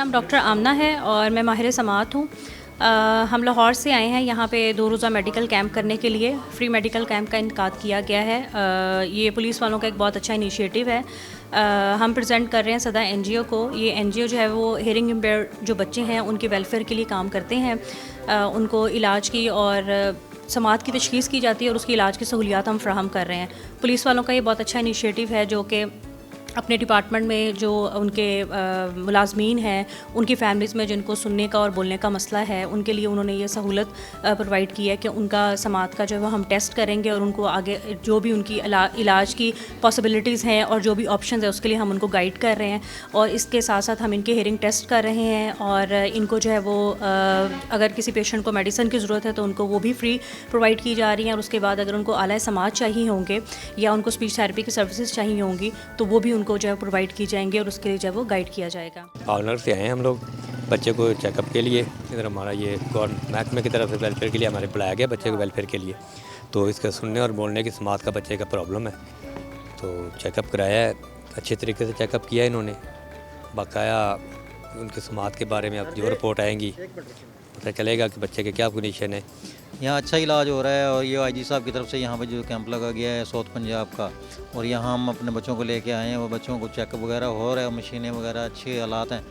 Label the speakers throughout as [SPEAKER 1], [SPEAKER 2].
[SPEAKER 1] नाम डॉक्टर आमना है और मैं माहिर समाअत हूँ। हम लाहौर से आए हैं यहाँ पे 2 रोज़ा मेडिकल कैंप करने के लिए। फ्री मेडिकल कैंप का इनकाद किया गया है। ये पुलिस वालों का एक बहुत अच्छा इनिशिएटिव है। हम प्रेजेंट कर रहे हैं सदा एनजीओ को। ये एनजीओ जो है वो हियरिंग इम्पेयर्ड जो बच्चे हैं उनके वेलफेयर के लिए काम करते हैं। उनको इलाज की और समात की तशख़ीस की जाती है और उसकी इलाज की सहूलियात हम फ़राहम कर रहे हैं। पुलिस वालों का ये बहुत अच्छा इनिशिएटिव है जो कि अपने डिपार्टमेंट में जो उनके मुलाजमीन हैं, उनकी फैमिलीज़ में जिनको सुनने का और बोलने का मसला है, उनके लिए उन्होंने ये सहूलत प्रोवाइड की है कि उनका समात का जो है हम टेस्ट करेंगे और उनको आगे जो भी उनकी इलाज की पॉसिबिलिटीज़ हैं और जो भी ऑप्शंस है उसके लिए हम उनको गाइड कर रहे हैं। और इसके साथ साथ हम इनके हियरिंग टेस्ट कर रहे हैं और इनको जो है वो अगर किसी पेशेंट को मेडिसिन की ज़रूरत है तो उनको वो भी फ्री प्रोवाइड की जा रही हैं। और उसके बाद अगर उनको आला समात चाहिए होंगे या उनको स्पीच थेरेपी की सर्विसेज चाहिए होंगी तो वो भी उनको जो है प्रोवाइड की जाएंगे और उसके लिए जो है वो गाइड किया जाएगा।
[SPEAKER 2] ऑनर से आए हैं हम लोग बच्चे को चेकअप के लिए। इधर हमारा ये गवर्नमेंट महकमे की तरफ से वेलफेयर के लिए हमारे बुलाया गया बच्चे को वेलफेयर के लिए। तो इसका सुनने और बोलने की समात का बच्चे का प्रॉब्लम है, तो चेकअप कराया है। अच्छे तरीके से चेकअप किया है इन्होंने। बकाया उनकी समात के बारे में अब जो रिपोर्ट आएंगी पता चलेगा कि बच्चे के क्या कंडीशन है।
[SPEAKER 3] यहाँ अच्छा इलाज हो रहा है और ये आईजी साहब की तरफ से यहाँ पे जो कैंप लगा गया है साउथ पंजाब का, और यहाँ हम अपने बच्चों को लेके आए हैं और बच्चों को चेकअप वगैरह हो रहा है। मशीनें वगैरह अच्छे हालात हैं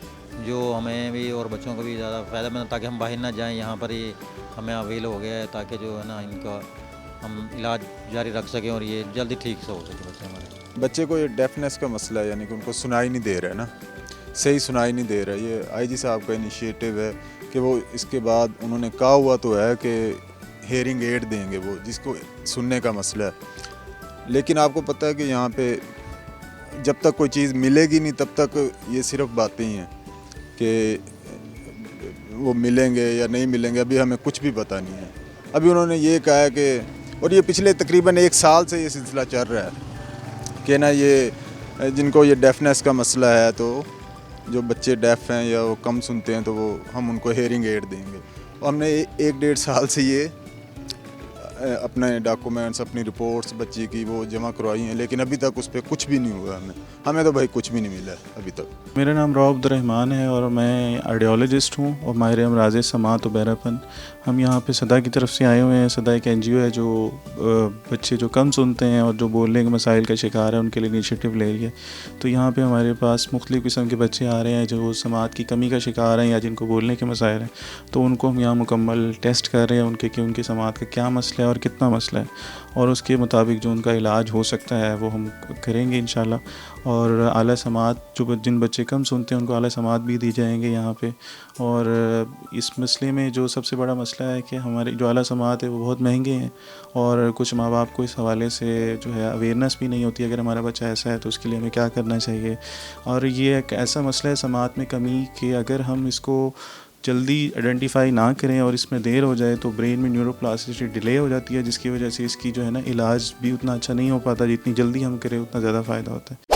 [SPEAKER 3] जो हमें भी और बच्चों को भी ज़्यादा फ़ायदेमंद है, ताकि हम बाहर ना जाएँ। यहाँ पर ही हमें अवेल हो गया है ताकि जो है ना इनका हम इलाज जारी रख सकें और ये जल्दी ठीक से हो सके बच्चे हमारे।
[SPEAKER 4] बच्चे को ये डेफनेस का मसला है, यानी कि उनको सुनाई नहीं दे रहा है ना, सही सुनाई नहीं दे रहा है। ये आईजी साहब का इनिशिएटिव है कि वो इसके बाद उन्होंने कहा हुआ तो है कि हेयरिंग एड देंगे वो जिसको सुनने का मसला है। लेकिन आपको पता है कि यहाँ पे जब तक कोई चीज़ मिलेगी नहीं तब तक ये सिर्फ बातें ही हैं कि वो मिलेंगे या नहीं मिलेंगे, अभी हमें कुछ भी पता नहीं है। अभी उन्होंने ये कहा है कि, और ये पिछले तकरीबन 1 साल से ये सिलसिला चल रहा है कि ना ये जिनको ये डेफनेस का मसला है, तो जो बच्चे डेफ हैं या वो कम सुनते हैं तो वो हम उनको हेयरिंग एड देंगे। और हमने 1-1.5 साल से ये अपने डॉक्यूमेंट्स, अपनी रिपोर्ट्स बच्चे की वो जमा करवाई हैं, लेकिन अभी तक उस पर कुछ भी नहीं हुआ। हमें तो भाई कुछ भी नहीं मिला अभी तक।
[SPEAKER 5] मेरा नाम रॉ अब्दुर्रहमान है और मैं आर्डियोलॉजिस्ट हूँ और माहिर अमराज़ समात और बहरापन। हम यहाँ पे सदा की तरफ से आए हुए हैं। सदा एक एनजीओ है जो बच्चे जो कम सुनते हैं और जो बोलने के मसाइल का शिकार है उनके लिए इनिशिएटिव ले रही है। तो यहाँ पे हमारे पास मुख्तलिफ़ किस्म के बच्चे आ रहे हैं जो समात की कमी का शिकार हैं या जिनको बोलने के मसाइल हैं। तो उनको हम यहाँ मुकम्मल टेस्ट कर रहे हैं उनके कि उनकी समात का क्या मसला है और कितना मसला है, और उसके मुताबिक जो उनका इलाज हो सकता है वो हम करेंगे इंशाल्लाह। और आला समात जो जिन बच्चे कम सुनते हैं उनको आला समात भी दी जाएंगे यहाँ पे। और इस मसले में जो सबसे बड़ा मसला है कि हमारे जो आला समात है वो बहुत महंगे हैं और कुछ माँ बाप को इस हवाले से जो है अवेयरनेस भी नहीं होती। अगर हमारा बच्चा ऐसा है तो उसके लिए हमें क्या करना चाहिए। और ये एक ऐसा मसला है समात में कमी कि अगर हम इसको जल्दी आइडेंटिफाई ना करें और इसमें देर हो जाए तो ब्रेन में न्यूरोप्लास्टिसिटी डिले हो जाती है, जिसकी वजह से इसकी जो है ना इलाज भी उतना अच्छा नहीं हो पाता। जितनी जल्दी हम करें उतना ज़्यादा फ़ायदा होता है।